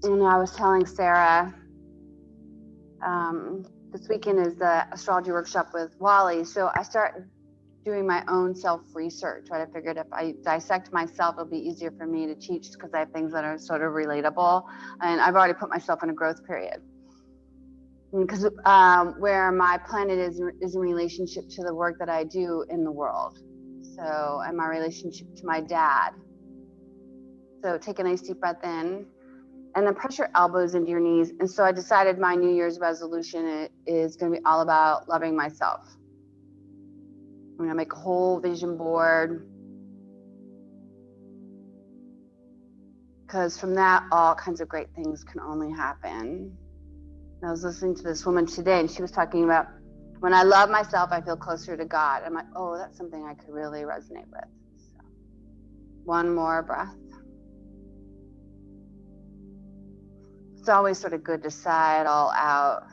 And I was telling Sarah, this weekend is the astrology workshop with Wally. So I started doing my own self-research, right? I figured if I dissect myself, it'll be easier for me to teach because I have things that are sort of relatable. And I've already put myself in a growth period. Because where my planet is in relationship to the work that I do in the world. So, and my relationship to my dad. So take a nice deep breath in, and then press your elbows into your knees. And so I decided my New Year's resolution is going to be all about loving myself. I'm going to make a whole vision board, because from that, all kinds of great things can only happen. I was listening to this woman today, and she was talking about, when I love myself, I feel closer to God. I'm like, oh, that's something I could really resonate with. So, one more breath. It's always sort of good to sigh it all out.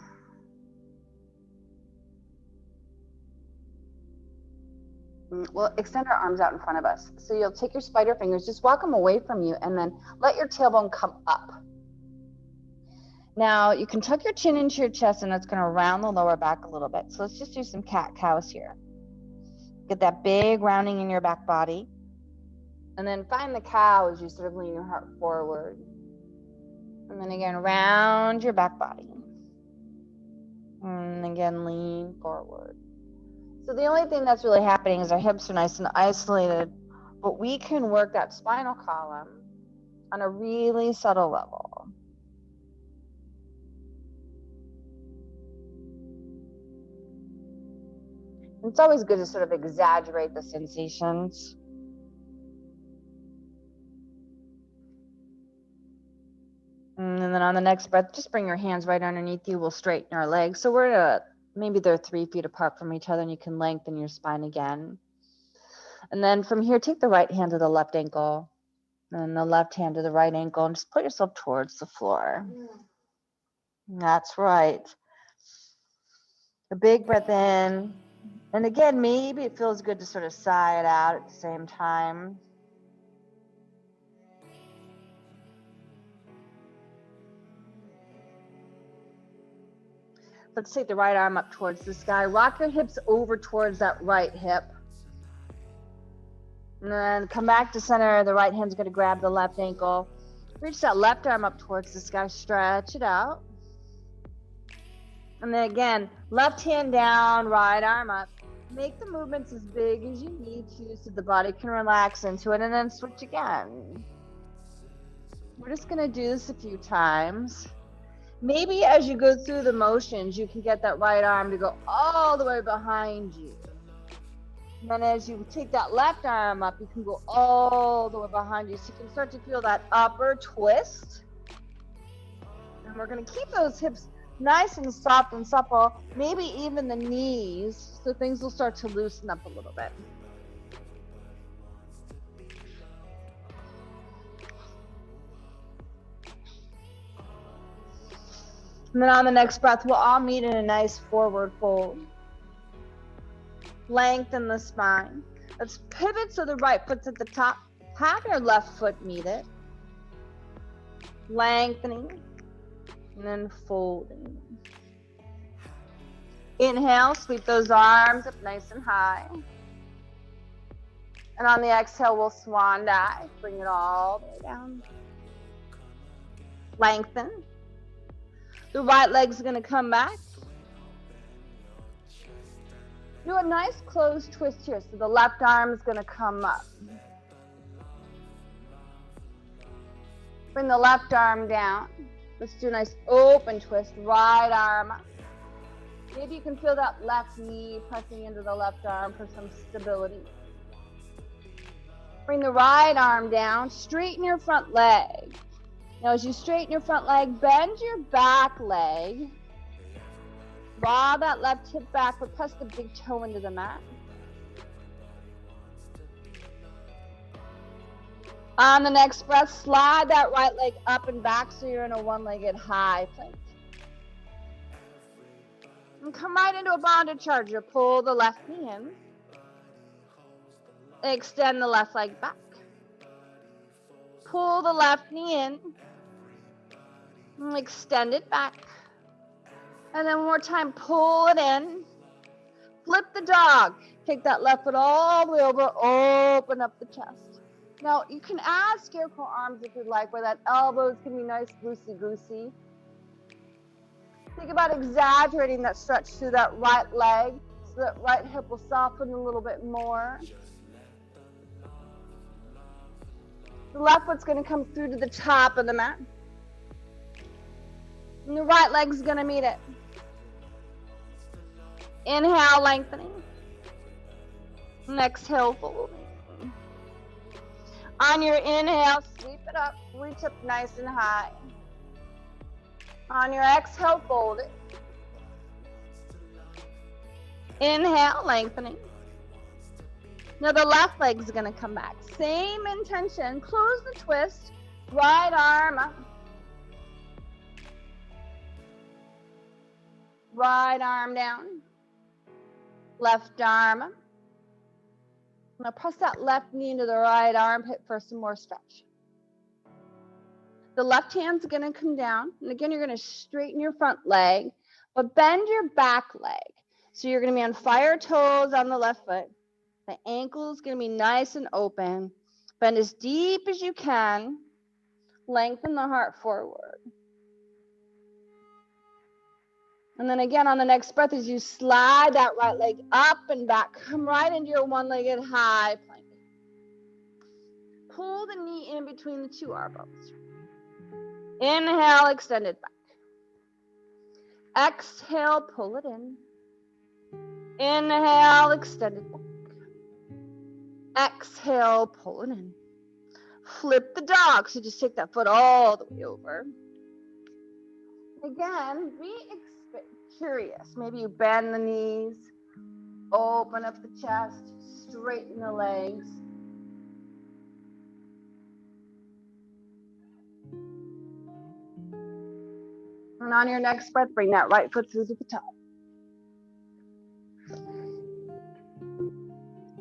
We'll extend our arms out in front of us. So you'll take your spider fingers, just walk them away from you, and then let your tailbone come up. Now, you can tuck your chin into your chest, and that's going to round the lower back a little bit. So let's just do some cat-cows here. Get that big rounding in your back body. And then find the cow as you sort of lean your heart forward. And then again, round your back body. And again, lean forward. So the only thing that's really happening is our hips are nice and isolated, but we can work that spinal column on a really subtle level. It's always good to sort of exaggerate the sensations. And then on the next breath, just bring your hands right underneath you. We'll straighten our legs. So we're at maybe they're 3 feet apart from each other, and you can lengthen your spine again. And then from here, take the right hand to the left ankle, and the left hand to the right ankle, and just put yourself towards the floor. That's right. A big breath in. And again, maybe it feels good to sort of sigh it out at the same time. Let's take the right arm up towards the sky. Rock your hips over towards that right hip. And then come back to center. The right hand's going to grab the left ankle. Reach that left arm up towards the sky. Stretch it out. And then again, left hand down, right arm up. Make the movements as big as you need to so the body can relax into it, and then switch again. We're just going to do this a few times. Maybe as you go through the motions, you can get that right arm to go all the way behind you. And then as you take that left arm up, you can go all the way behind you. So you can start to feel that upper twist. And we're going to keep those hips nice and soft and supple, maybe even the knees, so things will start to loosen up a little bit. And then on the next breath, we'll all meet in a nice forward fold. Lengthen the spine. Let's pivot so the right foot's at the top. Have your left foot meet it. Lengthening. And then folding. Inhale, sweep those arms up nice and high. And on the exhale, we'll swan dive. Bring it all the way down. Lengthen. The right leg's going to come back. Do a nice closed twist here. So the left arm is going to come up. Bring the left arm down. Let's do a nice open twist. Right arm up. Maybe you can feel that left knee pressing into the left arm for some stability. Bring the right arm down. Straighten your front leg. Now as you straighten your front leg, bend your back leg. Draw that left hip back, but press the big toe into the mat. On the next breath, slide that right leg up and back so you're in a one-legged high plank. And come right into a bonded charger. Pull the left knee in. Extend the left leg back. Pull the left knee in. Extend it back. And then one more time, pull it in. Flip the dog. Take that left foot all the way over, open up the chest. Now, you can add scarecrow arms if you'd like, where that elbows can be nice, loosey-goosey. Think about exaggerating that stretch through that right leg, so that right hip will soften a little bit more. The left foot's going to come through to the top of the mat. And the right leg's going to meet it. Inhale, lengthening. And exhale, folding. On your inhale, sweep it up, reach up nice and high. On your exhale, fold it. Inhale, lengthening. Now the left leg's gonna come back. Same intention, close the twist, right arm up. Right arm down. Left arm up. Now press that left knee into the right armpit for some more stretch. The left hand's gonna come down, and again, you're gonna straighten your front leg, but bend your back leg. So you're gonna be on fire toes on the left foot. The ankle's gonna be nice and open. Bend as deep as you can. Lengthen the heart forward. And then again, on the next breath, as you slide that right leg up and back, come right into your one-legged high plank. Pull the knee in between the two elbows. Inhale, extend it back. Exhale, pull it in. Inhale, extend it back. Exhale, pull it in. Flip the dog, so just take that foot all the way over. Again, be curious. Maybe you bend the knees, open up the chest, straighten the legs. And on your next breath, bring that right foot through to the top.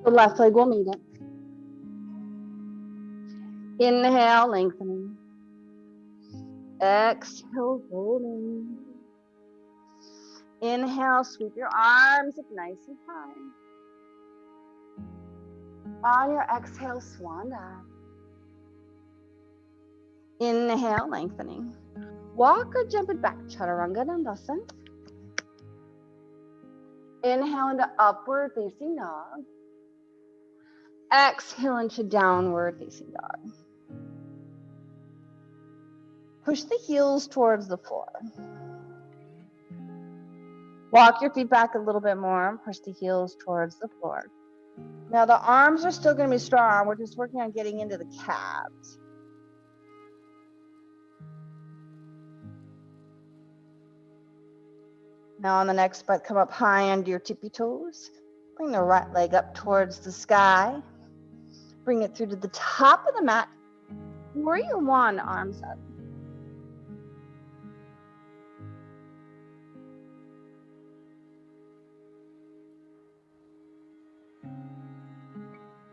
The left leg will meet it. Inhale, lengthening. Exhale, folding. Inhale, sweep your arms up nice and high. On your exhale, swan dive. Inhale, lengthening. Walk or jump it back, Chaturanga Dandasana. Inhale into upward facing dog. Exhale into downward facing dog. Push the heels towards the floor. Walk your feet back a little bit more. Push the heels towards the floor. Now the arms are still going to be strong. We're just working on getting into the calves. Now on the next breath, come up high onto your tippy toes. Bring the right leg up towards the sky. Bring it through to the top of the mat. Warrior one, arms up.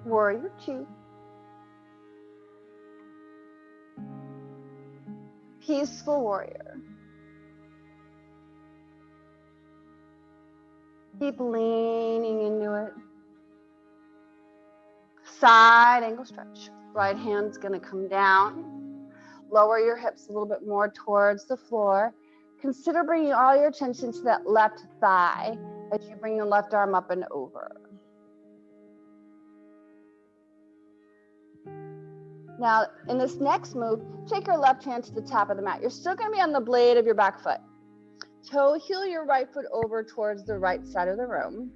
Warrior two. Peaceful warrior. Keep leaning into it. Side angle stretch. Right hand's gonna come down. Lower your hips a little bit more towards the floor. Consider bringing all your attention to that left thigh as you bring the left arm up and over. Now, in this next move, take your left hand to the top of the mat. You're still gonna be on the blade of your back foot. Toe heel your right foot over towards the right side of the room.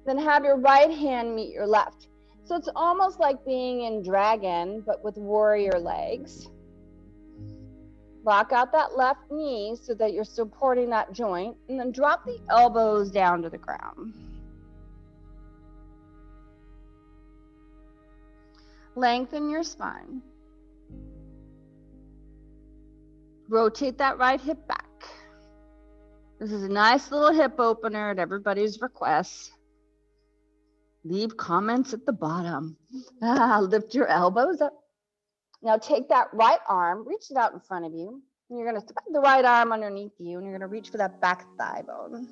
Then have your right hand meet your left. So it's almost like being in dragon, but with warrior legs. Lock out that left knee so that you're supporting that joint, and then drop the elbows down to the ground. Lengthen your spine. Rotate that right hip back. This is a nice little hip opener at everybody's request. Leave comments at the bottom. Lift your elbows up. Now take that right arm, reach it out in front of you. You're going to spread the right arm underneath you, and you're going to reach for that back thigh bone.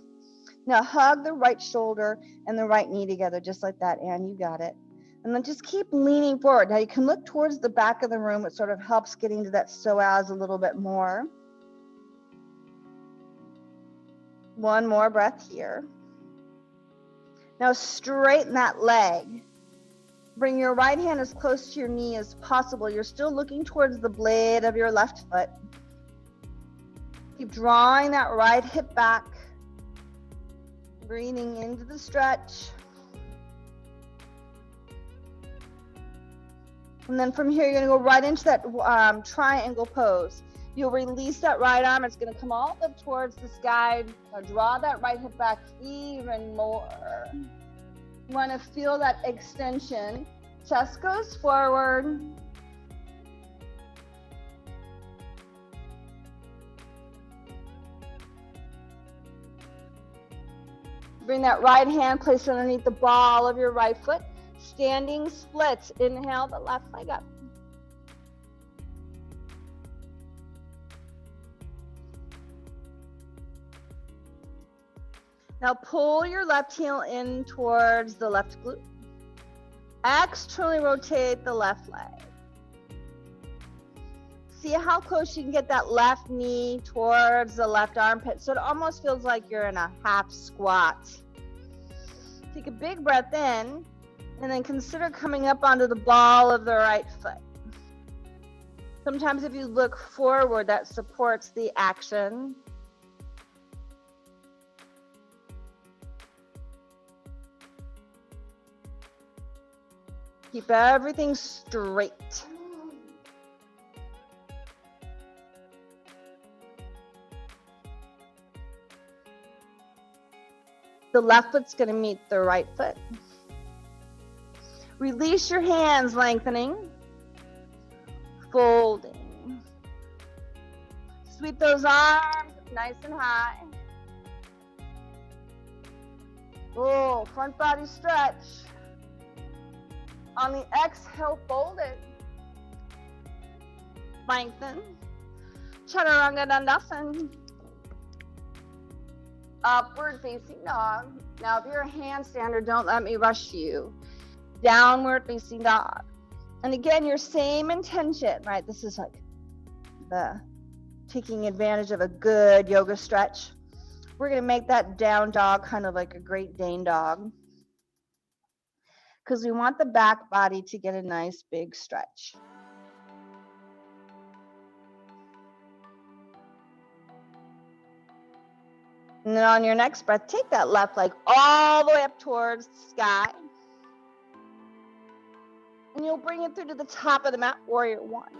Now hug the right shoulder and the right knee together, just like that, and you got it. And then just keep leaning forward. Now you can look towards the back of the room. It sort of helps getting to that psoas a little bit more. One more breath here. Now straighten that leg. Bring your right hand as close to your knee as possible. You're still looking towards the blade of your left foot. Keep drawing that right hip back. Breathing into the stretch. And then from here, you're going to go right into that triangle pose. You'll release that right arm. It's going to come all up towards the sky. Now draw that right hip back even more. You want to feel that extension. Chest goes forward. Bring that right hand, place it underneath the ball of your right foot. Standing splits. Inhale the left leg up. Now pull your left heel in towards the left glute. Externally rotate the left leg. See how close you can get that left knee towards the left armpit. So it almost feels like you're in a half squat. Take a big breath in, and then consider coming up onto the ball of the right foot. Sometimes if you look forward, that supports the action. Keep everything straight. The left foot's going to meet the right foot. Release your hands, lengthening, folding. Sweep those arms nice and high. Oh, front body stretch. On the exhale, fold it. Lengthen. Chaturanga Dandasana. Upward facing dog. Now, if you're a handstander, don't let me rush you. Downward facing dog. And again, your same intention, right? This is like the taking advantage of a good yoga stretch. We're going to make that down dog kind of like a Great Dane dog, because we want the back body to get a nice big stretch. And then on your next breath, take that left leg all the way up towards the sky. And you'll bring it through to the top of the mat, warrior one.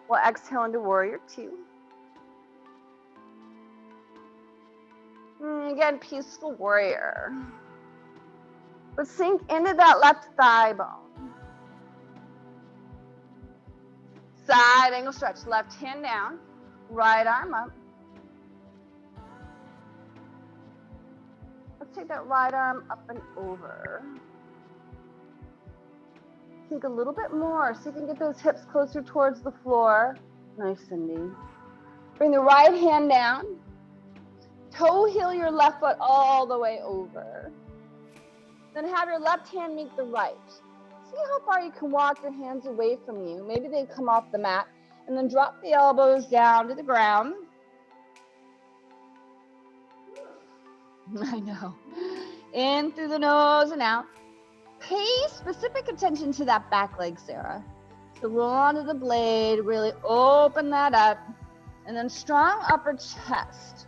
We'll exhale into warrior two. And again, peaceful warrior. But sink into that left thigh bone. Side angle stretch. Left hand down, right arm up. Let's take that right arm up and over. Take a little bit more so you can get those hips closer towards the floor. Nice, Cindy. Bring the right hand down. Toe heel your left foot all the way over. Then have your left hand meet the right. See how far you can walk your hands away from you. Maybe they come off the mat. And then drop the elbows down to the ground. I know. In through the nose and out. Pay specific attention to that back leg, Sarah. So roll onto the blade, really open that up. And then strong upper chest.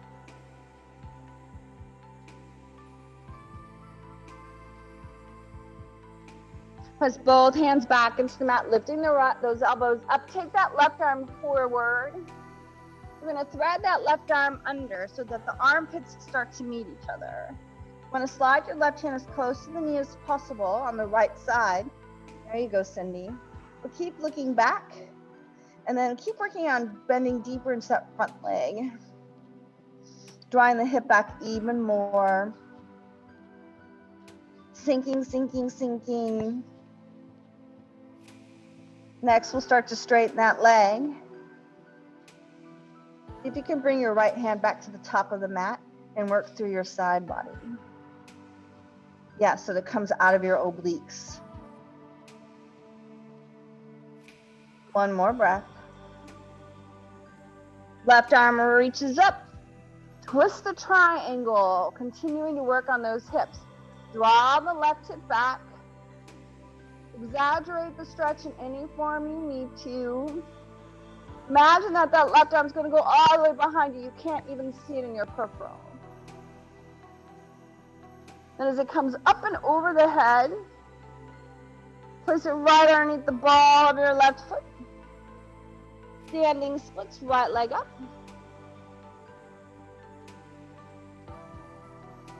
Press both hands back into the mat, lifting those elbows up. Take that left arm forward. We're going to thread that left arm under so that the armpits start to meet each other. You want to slide your left hand as close to the knee as possible on the right side. There you go, Cindy. We'll keep looking back and then keep working on bending deeper into that front leg. Drawing the hip back even more. Sinking, sinking, sinking. Next, we'll start to straighten that leg. See if you can bring your right hand back to the top of the mat and work through your side body. Yeah, so that comes out of your obliques. One more breath. Left arm reaches up. Twist the triangle, continuing to work on those hips. Draw the left hip back. Exaggerate the stretch in any form you need to. Imagine that that left arm's going to go all the way behind you. You can't even see it in your peripheral. And as it comes up and over the head, place it right underneath the ball of your left foot. Standing splits, right leg up.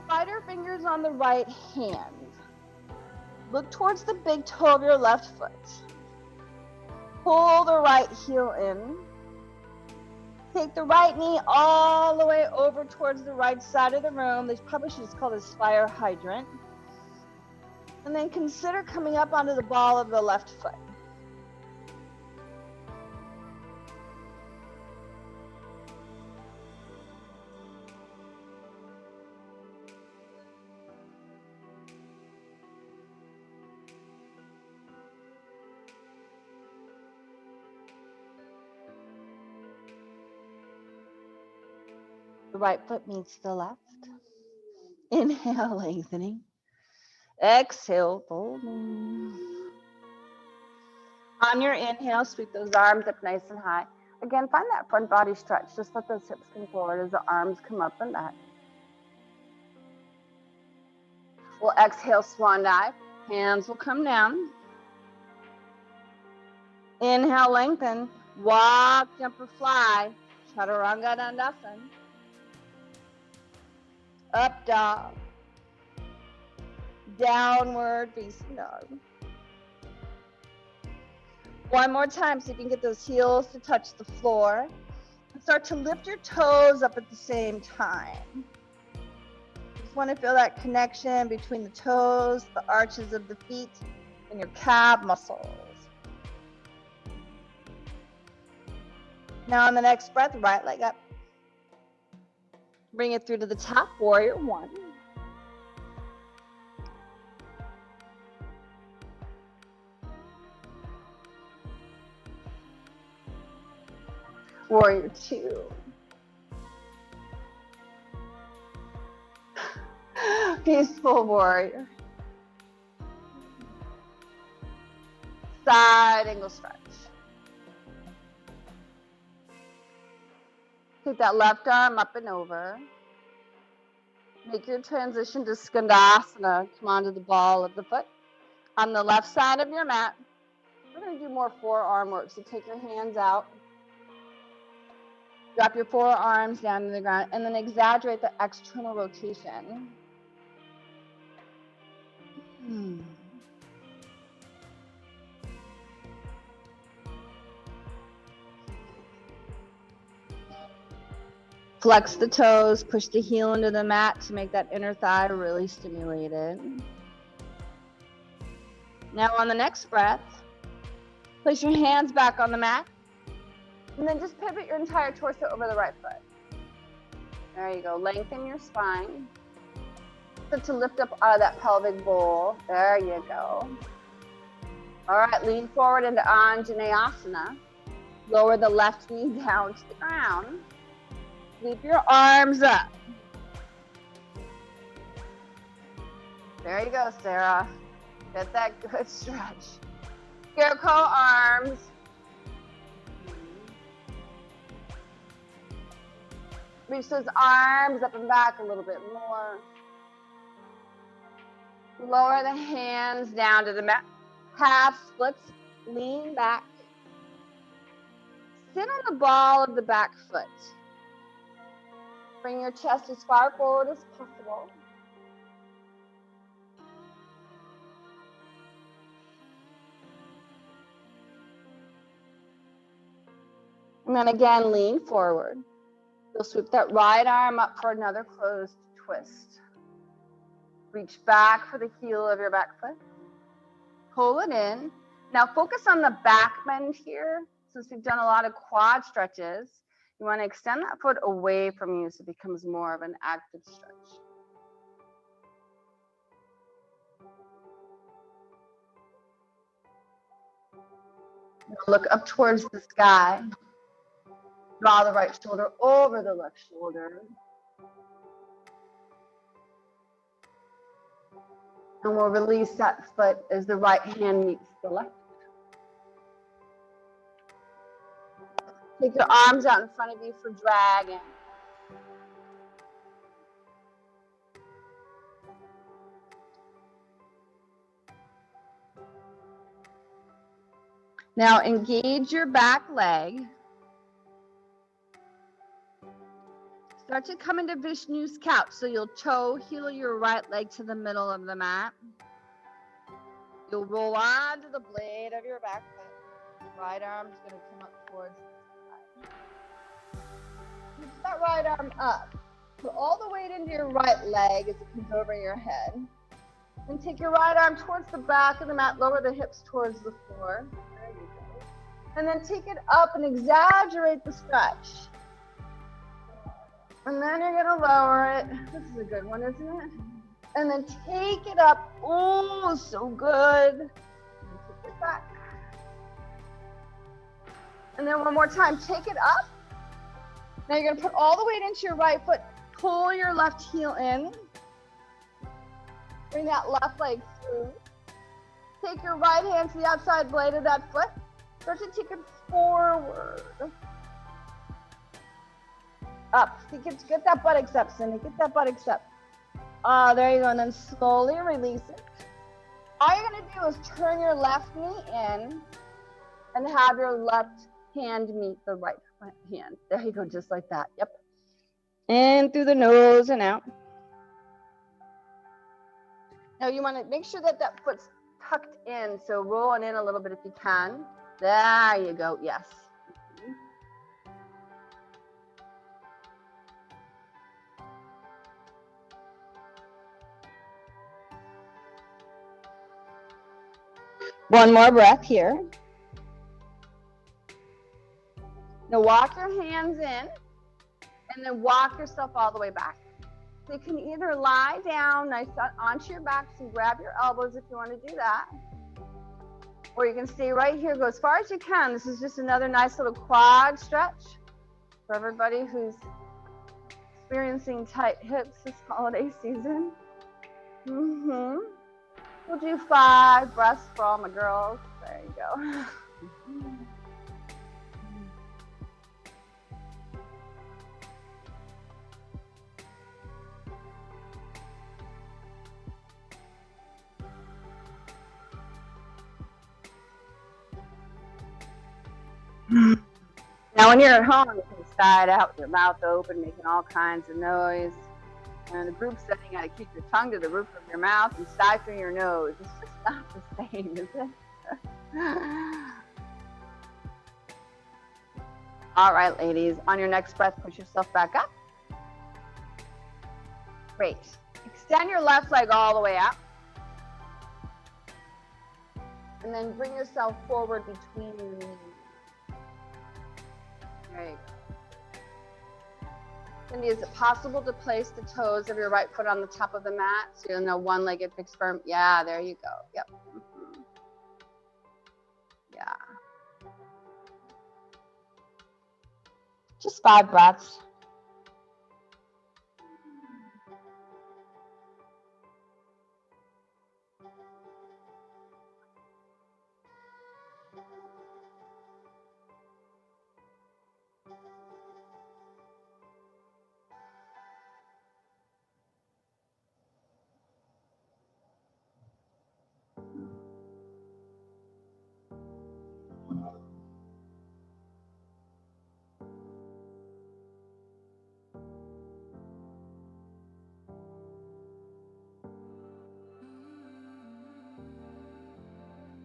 Spider fingers on the right hand. Look towards the big toe of your left foot. Pull the right heel in. Take the right knee all the way over towards the right side of the room. They probably should just call this fire hydrant. And then consider coming up onto the ball of the left foot. The right foot meets the left. Inhale, lengthening. Exhale, folding. On your inhale, sweep those arms up nice and high. Again, find that front body stretch. Just let those hips come forward as the arms come up and back. We'll exhale, swan dive. Hands will come down. Inhale, lengthen. Walk, jump, or fly. Chaturanga Dandasana. Up dog. Downward facing dog. One more time so you can get those heels to touch the floor. And start to lift your toes up at the same time. Just want to feel that connection between the toes, the arches of the feet, and your calf muscles. Now on the next breath, right leg up. Bring it through to the top, warrior one. Warrior two. Peaceful warrior. Side angle stretch. Take that left arm up and over. Make your transition to Skandasana. Come onto the ball of the foot. On the left side of your mat, we're going to do more forearm work. So take your hands out. Drop your forearms down to the ground and then exaggerate the external rotation. Flex the toes, push the heel into the mat to make that inner thigh really stimulated. Now on the next breath, place your hands back on the mat and then just pivot your entire torso over the right foot. There you go. Lengthen your spine. Start to lift up out of that pelvic bowl. There you go. All right, lean forward into Anjaneyasana. Lower the left knee down to the ground. Sweep your arms up. There you go, Sarah. Get that good stretch. Scarecrow arms. Reach those arms up and back a little bit more. Lower the hands down to the mat. Half splits. Lean back. Sit on the ball of the back foot. Bring your chest as far forward as possible. And then again, lean forward. You'll sweep that right arm up for another closed twist. Reach back for the heel of your back foot. Pull it in. Now focus on the back bend here. Since we've done a lot of quad stretches, you want to extend that foot away from you so it becomes more of an active stretch. Now look up towards the sky. Draw the right shoulder over the left shoulder. And we'll release that foot as the right hand meets the left. Take your arms out in front of you for dragon. Now engage your back leg. Start to come into Vishnu's couch. So you'll toe heel your right leg to the middle of the mat. You'll roll onto the blade of your back foot. Right arm's going to come up towards the side. Lift that right arm up. Put all the weight into your right leg as it comes over your head. And take your right arm towards the back of the mat. Lower the hips towards the floor. There you go. And then take it up and exaggerate the stretch. And then you're going to lower it. This is a good one, isn't it? And then take it up. Oh, so good. And take it back. And then one more time, take it up. Now you're going to put all the weight into your right foot. Pull your left heel in. Bring that left leg through. Take your right hand to the outside blade of that foot. Start to take it forward. Up. Get that buttocks up, Cindy. Get that buttocks up. There you go. And then slowly release it. All you're going to do is turn your left knee in and have your left hand meet the right hand. There you go. Just like that. Yep. In through the nose and out. Now you want to make sure that that foot's tucked in. So roll it in a little bit if you can. There you go. Yes. One more breath here. Now walk your hands in and then walk yourself all the way back. So you can either lie down nice onto your back and grab your elbows if you want to do that. Or you can stay right here, go as far as you can. This is just another nice little quad stretch for everybody who's experiencing tight hips this holiday season. We'll do 5 breaths for all my girls. There you go. Now when you're at home, you can side out with your mouth open, making all kinds of noise. And in a group setting, you got to keep your tongue to the roof of your mouth and sigh through your nose. It's just not the same, is it? All right, ladies. On your next breath, push yourself back up. Great. Extend your left leg all the way up. And then bring yourself forward between your knees. There you go. Cindy, is it possible to place the toes of your right foot on the top of the mat so you'll know one-legged fixed firm? Yeah, there you go. Yep. Yeah. Just 5 breaths.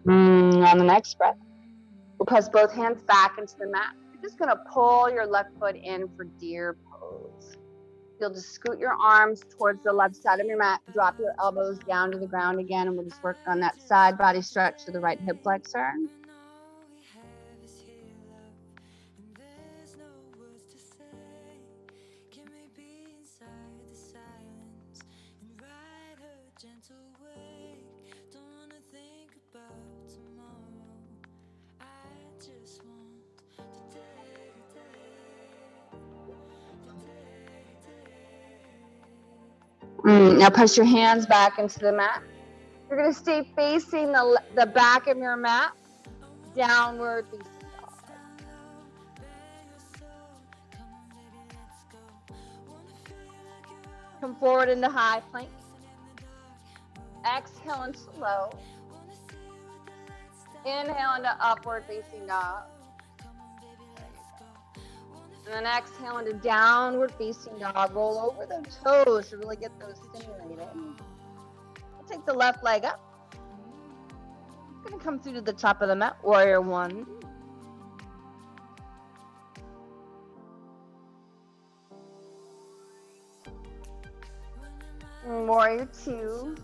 On the next breath, we'll press both hands back into the mat. You're just going to pull your left foot in for deer pose. You'll just scoot your arms towards the left side of your mat. Drop your elbows down to the ground again, and we'll just work on that side body stretch to the right hip flexor. Now press your hands back into the mat. You're going to stay facing the back of your mat, downward facing dog. Come forward into high plank. Exhale into low. Inhale into upward facing dog. And then exhale into downward facing dog. Roll over the toes to really get those stimulated. We'll take the left leg up. It's going to come through to the top of the mat. Warrior one. And warrior two.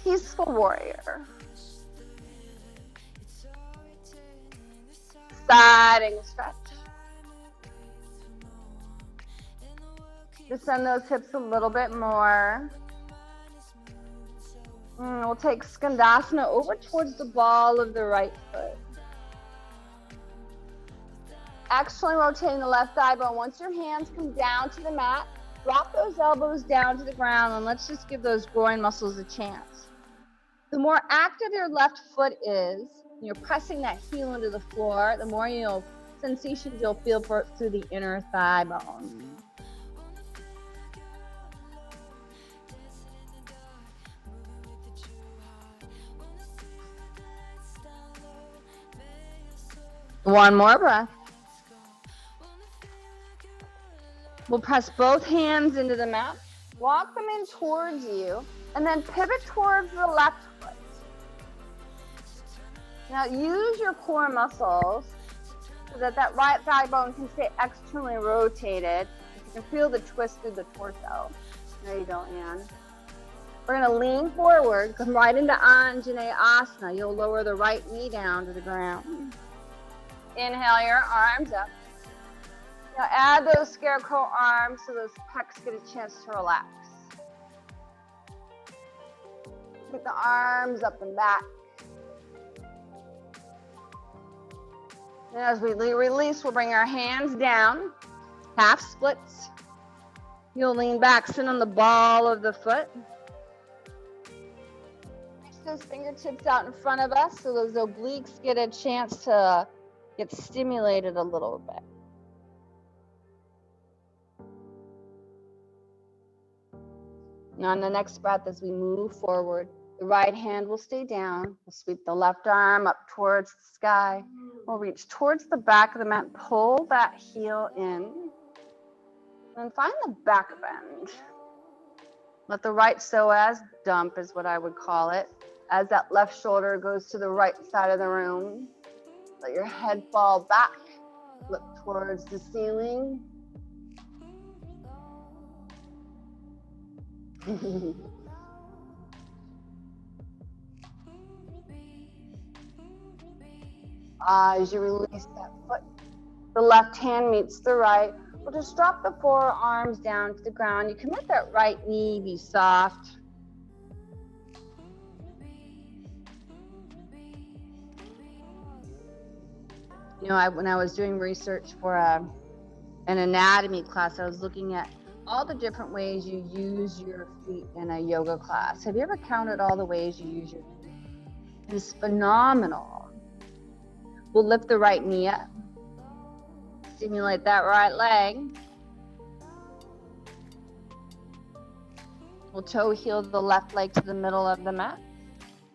Peaceful warrior. Side angle stretch. Just send those hips a little bit more. We'll take Skandasana over towards the ball of the right foot. Externally rotating the left thigh bone. Once your hands come down to the mat, drop those elbows down to the ground, and let's just give those groin muscles a chance. The more active your left foot is, you're pressing that heel into the floor, the more sensations you'll feel through the inner thigh bone. One more breath. We'll press both hands into the mat, walk them in towards you, and then pivot towards the left foot. Now use your core muscles so that that right thigh bone can stay externally rotated. You can feel the twist through the torso. There you go, Anne. We're going to lean forward, come right into Anjaneyasana. You'll lower the right knee down to the ground. Inhale your arms up. Now add those scarecrow arms so those pecs get a chance to relax. Get the arms up and back. And as we release, we'll bring our hands down, half splits. You'll lean back, sit on the ball of the foot. Reach those fingertips out in front of us so those obliques get a chance to get stimulated a little bit. Now on the next breath, as we move forward, the right hand will stay down. We'll sweep the left arm up towards the sky. We'll reach towards the back of the mat, pull that heel in, and find the back bend. Let the right psoas dump is what I would call it, as that left shoulder goes to the right side of the room. Let your head fall back, look towards the ceiling. As you release that foot, the left hand meets the right. We'll just drop the forearms down to the ground. You can let that right knee be soft. You know, when I was doing research for an anatomy class, I was looking at all the different ways you use your feet in a yoga class. Have you ever counted all the ways you use your feet? It's phenomenal. We'll lift the right knee up. Stimulate that right leg. We'll toe heel the left leg to the middle of the mat.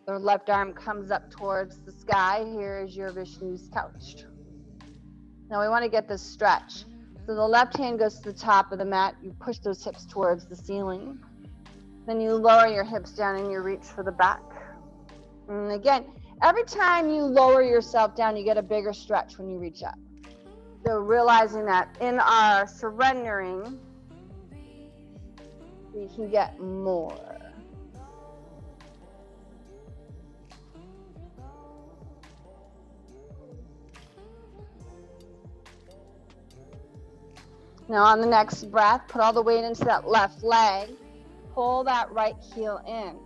The left arm comes up towards the sky. Here is your Vishnu's couch. Now we want to get this stretch. So the left hand goes to the top of the mat. You push those hips towards the ceiling. Then you lower your hips down and you reach for the back. And again, every time you lower yourself down, you get a bigger stretch when you reach up. So realizing that in our surrendering, we can get more. Now on the next breath, put all the weight into that left leg. Pull that right heel in.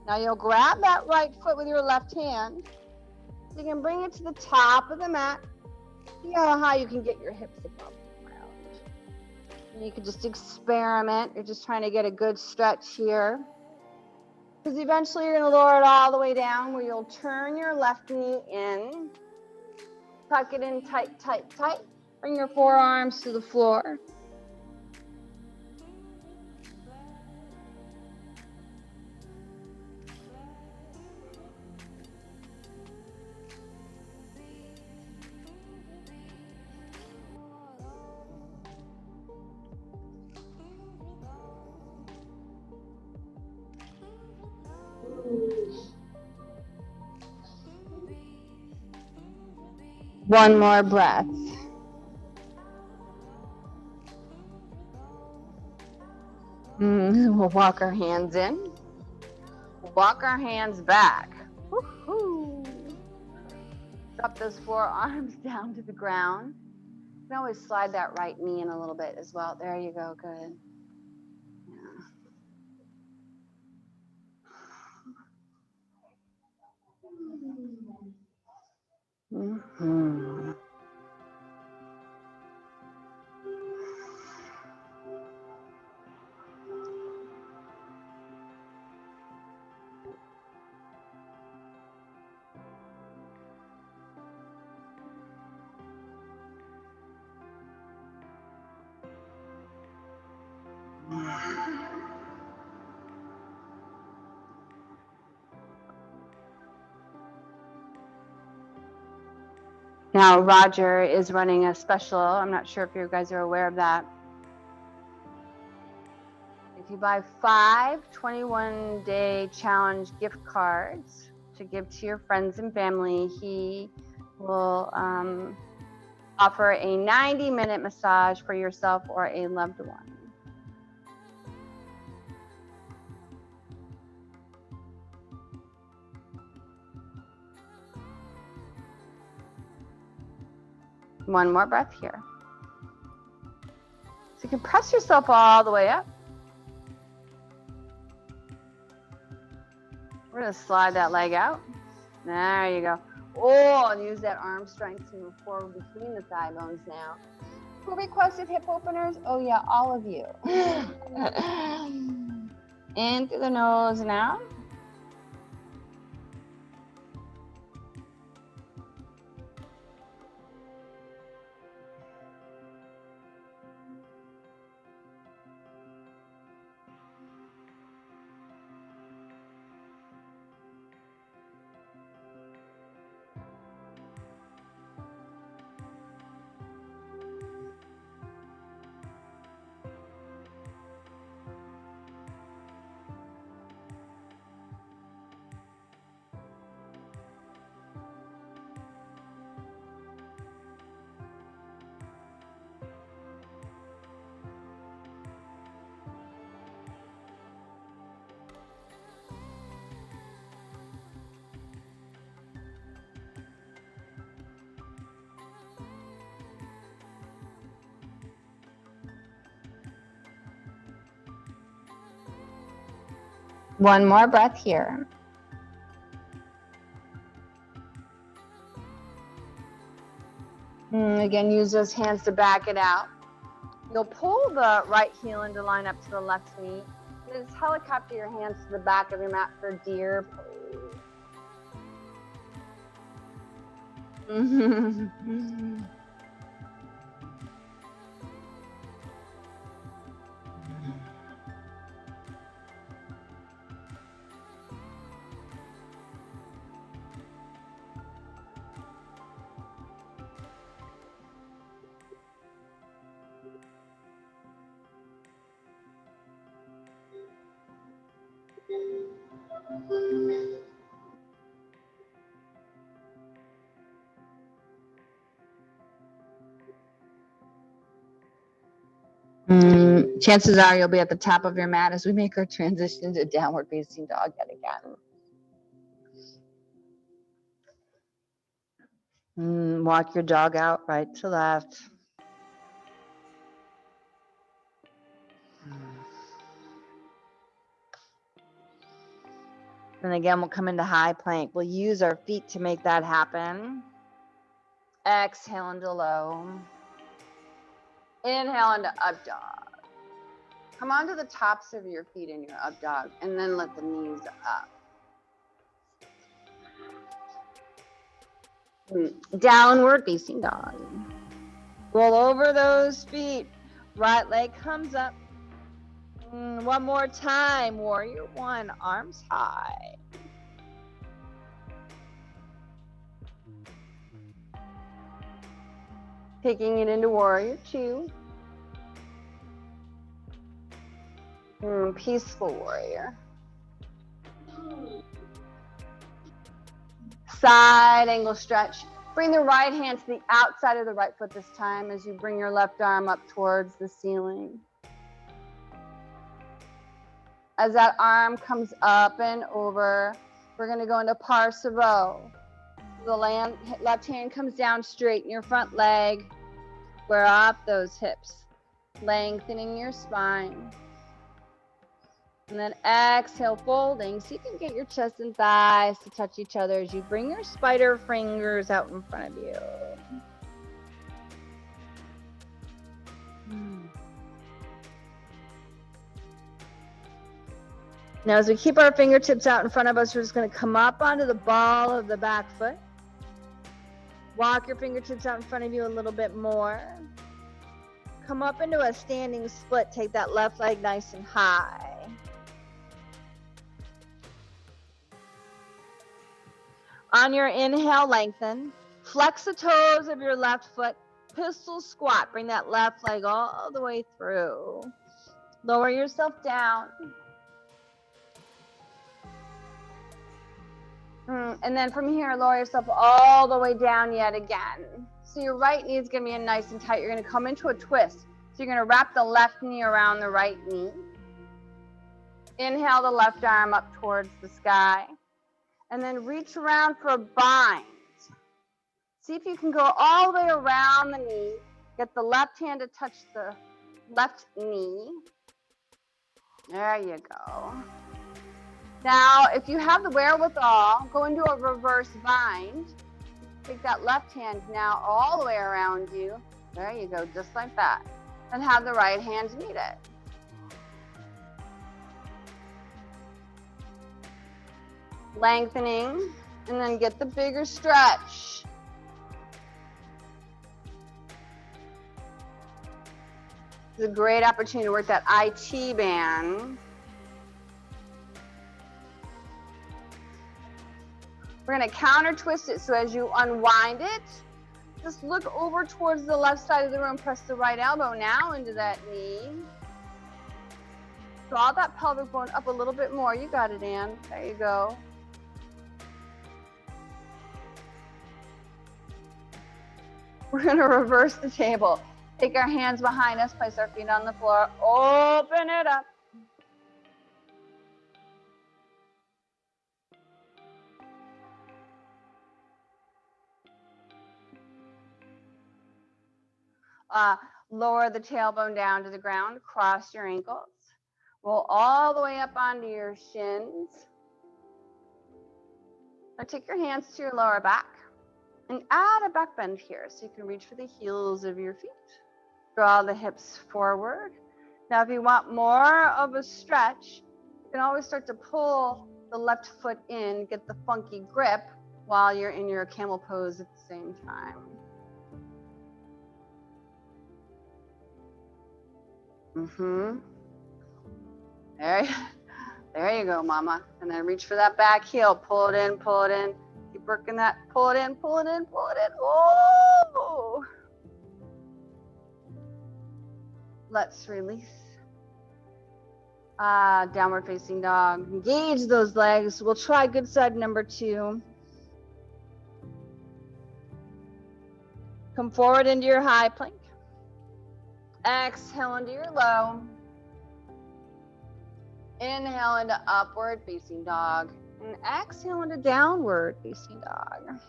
Now you'll grab that right foot with your left hand. So you can bring it to the top of the mat. See how high you can get your hips above the ground. And you can just experiment. You're just trying to get a good stretch here. Because eventually you're going to lower it all the way down where you'll turn your left knee in. Tuck it in tight, tight, tight. Bring your forearms to the floor. One more breath. We'll walk our hands in. Walk our hands back. Woo-hoo. Drop those forearms down to the ground. You can always slide that right knee in a little bit as well. There you go. Good. Mm-hmm. Now, Roger is running a special. I'm not sure if you guys are aware of that. If you buy 5 21-day challenge gift cards to give to your friends and family, he will offer a 90-minute massage for yourself or a loved one. One more breath here. So you can press yourself all the way up. We're going to slide that leg out. There you go. Oh, and use that arm strength to move forward between the thigh bones now. Who requested hip openers? Oh yeah, all of you. In through the nose and out. One more breath here. Again, use those hands to back it out. You'll pull the right heel in to line up to the left knee. And just helicopter your hands to the back of your mat for deer pose. Chances are you'll be at the top of your mat as we make our transition to downward facing dog yet again. Walk your dog out right to left. And again, we'll come into high plank. We'll use our feet to make that happen. Exhale into low. Inhale into up dog. Come onto the tops of your feet in your up dog, and then let the knees up. Downward facing dog. Roll over those feet. Right leg comes up. One more time. Warrior one, arms high. Taking it into warrior two. Peaceful warrior. Side angle stretch. Bring the right hand to the outside of the right foot this time as you bring your left arm up towards the ceiling. As that arm comes up and over, we're going to go into Parsavo. The left hand comes down, straighten your front leg, square off those hips, lengthening your spine. And then exhale, folding, so you can get your chest and thighs to touch each other as you bring your spider fingers out in front of you. Now, as we keep our fingertips out in front of us, we're just going to come up onto the ball of the back foot. Walk your fingertips out in front of you a little bit more. Come up into a standing split. Take that left leg nice and high. On your inhale, lengthen. Flex the toes of your left foot. Pistol squat. Bring that left leg all the way through. Lower yourself down. And then from here, lower yourself all the way down yet again. So your right knee is going to be nice and tight. You're going to come into a twist. So you're going to wrap the left knee around the right knee. Inhale the left arm up towards the sky. And then reach around for a bind. See if you can go all the way around the knee. Get the left hand to touch the left knee. There you go. Now, if you have the wherewithal, go into a reverse bind. Take that left hand now all the way around you. There you go, just like that. And have the right hand meet it. Lengthening, and then get the bigger stretch. It's a great opportunity to work that IT band. We're going to counter twist it, so as you unwind it, just look over towards the left side of the room, press the right elbow now into that knee. Draw that pelvic bone up a little bit more. You got it, Ann. There you go. We're going to reverse the table. Take our hands behind us, place our feet on the floor, open it up. Lower the tailbone down to the ground, cross your ankles. Roll all the way up onto your shins. Now take your hands to your lower back and add a back bend here so you can reach for the heels of your feet. Draw the hips forward. Now if you want more of a stretch, you can always start to pull the left foot in, get the funky grip while you're in your camel pose at the same time. There you go, mama. And then reach for that back heel. Pull it in, pull it in. Keep working that. Pull it in, pull it in, pull it in. Oh! Let's release. Downward facing dog. Engage those legs. We'll try good side number 2. Come forward into your high plank. Exhale into your low. Inhale into upward facing dog. And exhale into downward facing dog.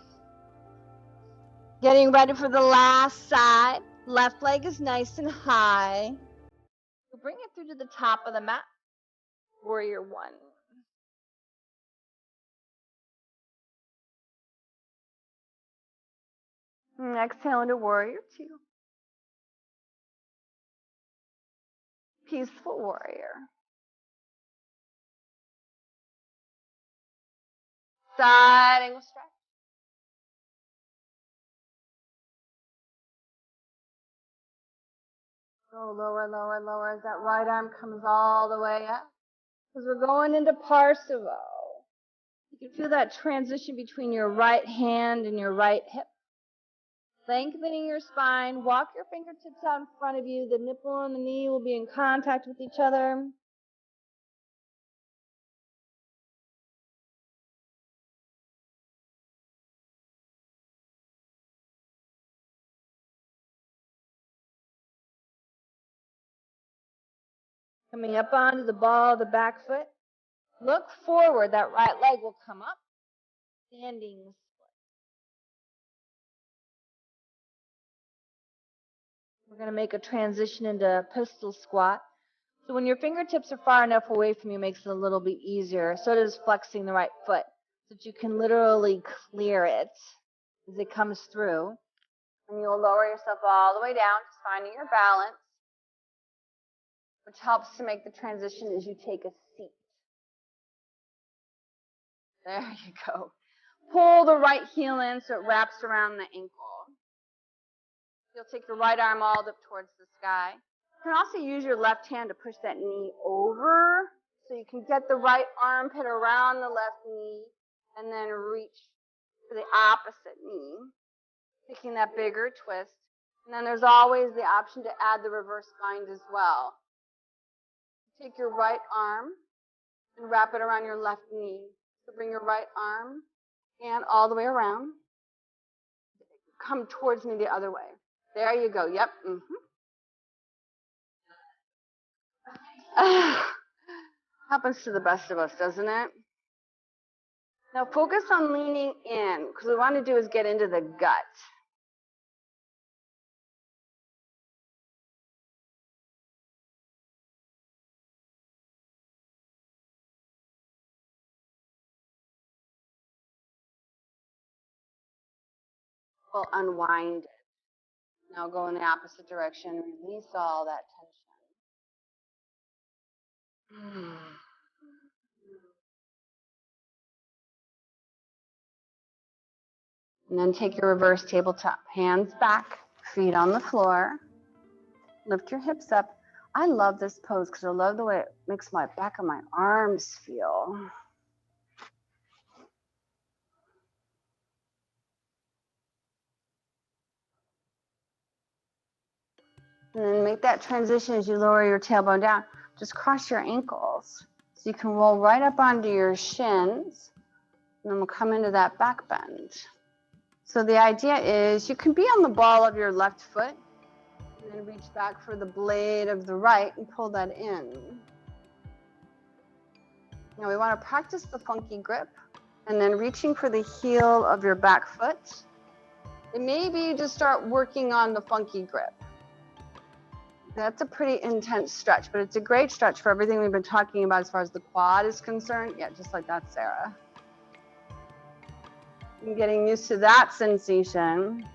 Getting ready for the last side. Left leg is nice and high. We'll bring it through to the top of the mat. Warrior one. And exhale into warrior two. Peaceful warrior. Side angle stretch. Go lower, lower, lower as that right arm comes all the way up. Because we're going into Parseval. You can feel that transition between your right hand and your right hip. Lengthening your spine. Walk your fingertips out in front of you. The nipple and the knee will be in contact with each other. Coming up onto the ball of the back foot. Look forward. That right leg will come up. Standing split. We're going to make a transition into pistol squat. So when your fingertips are far enough away from you, it makes it a little bit easier. So does flexing the right foot, so that you can literally clear it as it comes through. And you'll lower yourself all the way down, just finding your balance, which helps to make the transition as you take a seat. There you go. Pull the right heel in so it wraps around the ankle. You'll take your right arm all up towards the sky. You can also use your left hand to push that knee over so you can get the right armpit around the left knee and then reach for the opposite knee, taking that bigger twist. And then there's always the option to add the reverse bind as well. Take your right arm and wrap it around your left knee. So bring your right arm and all the way around. Come towards me the other way. There you go. Yep. Happens to the best of us, doesn't it? Now focus on leaning in, because what we want to do is get into the gut. We'll unwind it. Now go in the opposite direction. Release all that tension. And then take your reverse tabletop. Hands back, feet on the floor. Lift your hips up. I love this pose because I love the way it makes my back of my arms feel. And then make that transition as you lower your tailbone down. Just cross your ankles. So you can roll right up onto your shins. And then we'll come into that back bend. So the idea is you can be on the ball of your left foot and then reach back for the blade of the right and pull that in. Now we want to practice the funky grip and then reaching for the heel of your back foot. And maybe you just start working on the funky grip. That's a pretty intense stretch, but it's a great stretch for everything we've been talking about as far as the quad is concerned. Yeah, just like that, Sarah. And getting used to that sensation.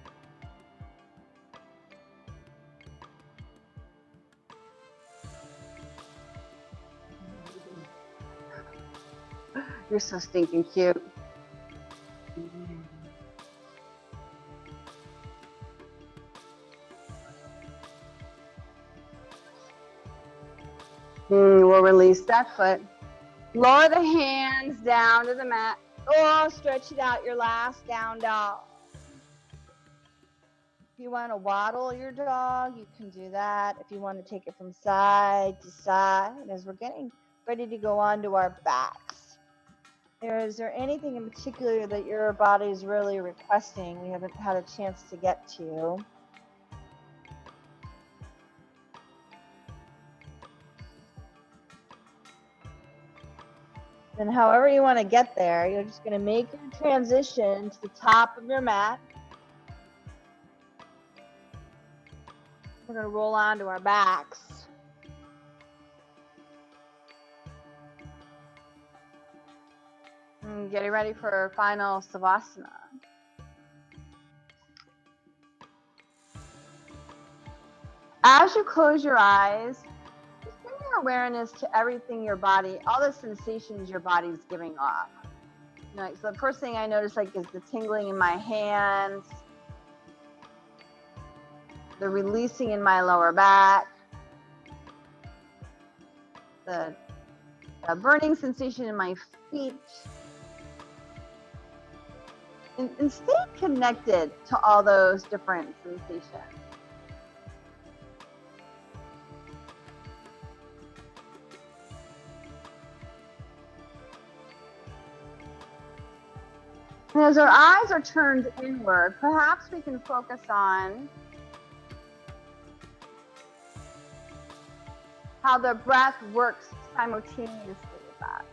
You're so stinking cute. We'll release that foot. Lower the hands down to the mat. Oh, stretch it out, your last down dog. If you want to waddle your dog, you can do that. If you want to take it from side to side, as we're getting ready to go on to our backs. Is there anything in particular that your body is really requesting we haven't had a chance to get to? Then however you want to get there, you're just going to make your transition to the top of your mat. We're going to roll onto our backs. And getting ready for our final Savasana. As you close your eyes, just bring your awareness to everything your body, all the sensations your body's giving off. You know, so the first thing I notice is the tingling in my hands, the releasing in my lower back, the burning sensation in my feet. And stay connected to all those different sensations. And as our eyes are turned inward, perhaps we can focus on how the breath works simultaneously with that.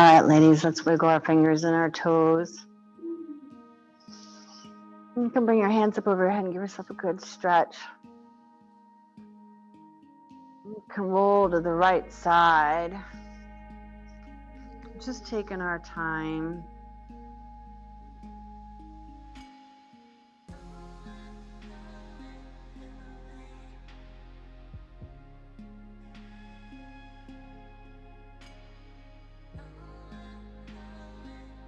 right, ladies, let's wiggle our fingers and our toes. You can bring your hands up over your head and give yourself a good stretch. You can roll to the right side. Just taking our time.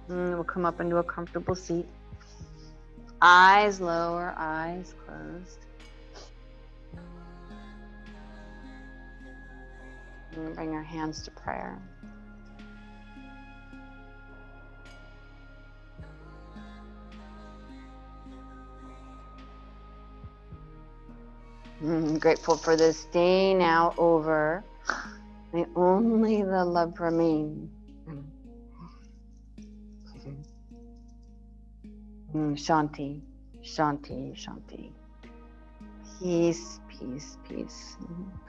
And we'll come up into a comfortable seat. Eyes lower, eyes closed. And bring our hands to prayer. I'm grateful for this day now over. May only the love remain. Shanti, Shanti, Shanti. Peace, peace, peace.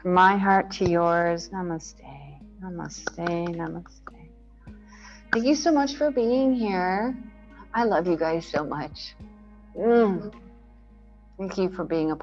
From my heart to yours, namaste, namaste, namaste. Thank you so much for being here. I love you guys so much. Thank you for being a part.